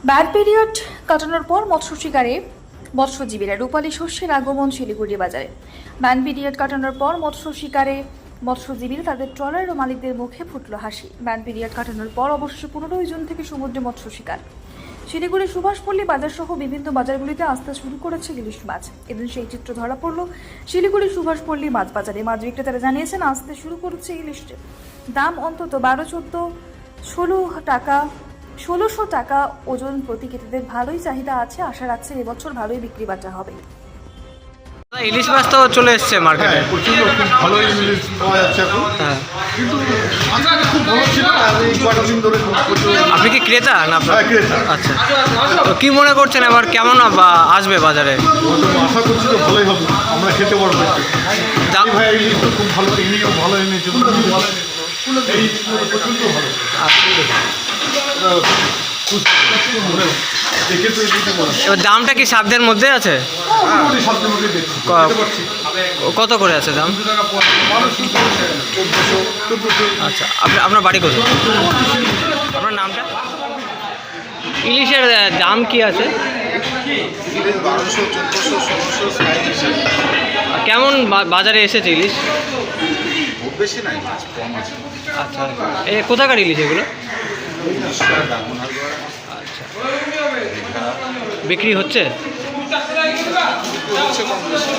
Bad period কাটানোর পর মৎস্যজীবীরা রূপালী শস্যের আগমন শিলিগুড়ি বাজারে। ব্যাড পিরিয়ড কাটানোর পর মৎস্যজীবীরা তাদের ট্রলার ও মালিকদের মুখে ফুটল হাসি। ব্যাড পিরিয়ড কাটানোর পর অবশেষে 15 জুন থেকে সমুদ্রে মৎস্য শিকার। শিলিগুড়ির সুভাষপল্লী বাজার সহ বিভিন্ন বাজারগুলিতে আসতে শুরু করেছে ইলিশ মাছ। এদিন সেই চিত্র ধরা পড়ল শিলিগুড়ির সুভাষপল্লী মাছ বাজারে। মাছ বিক্রেতারা জানিয়েছেন, আসতে শুরু করেছে ইলিশের দাম অন্তত 1600 টাকা ওজন প্রতি কেজিদের ভালোই চাহিদা আছে। আশা রাখছেন এবছর ভালোই বিক্রি বাটা হবে। ইলিশ মাছ তো চলে এসছে মার্কেটে, প্রচুর খুব ভালো ইলিশ পাওয়া যাচ্ছে এখন। হ্যাঁ, কিন্তু আজকে খুব ভালো ছিল না, এই কটা দিন ধরে প্রচুর। আপনি কি ক্রেতা না আপনার? হ্যাঁ, ক্রেতা। আচ্ছা, তো কি মনে করছেন এবার কেমন আসবে বাজারে? আশা করছি তো ভালোই হবে, আমরা খেতে পারবো। দাম ভাই ইলিশ তো খুব ভালো, ইলিশ খুব ভালো এনেছে, এই প্রচুর তো ভালো। দেখে তো এদিকে মনে হয় এবার দামটা কি সাধ্যের মধ্যে আছে? মোটামুটি সাধ্যের মধ্যে দেখছি, খেতে পারছি। কত করে আছে দাম? 1400। আচ্ছা, আপনার বাড়ি কোথায়? আপনার নামটা? ইলিশের দাম কি আছে? 1200, 1400, 1600, কেমন বাজারে এসেছে ইলিশ? খুব বেশি নাই, মাছ কম আছে। আচ্ছা, এ কোথাকার ইলিশ এগুলো? আচ্ছা, বিক্রি হচ্ছে? হচ্ছে কম বেশি।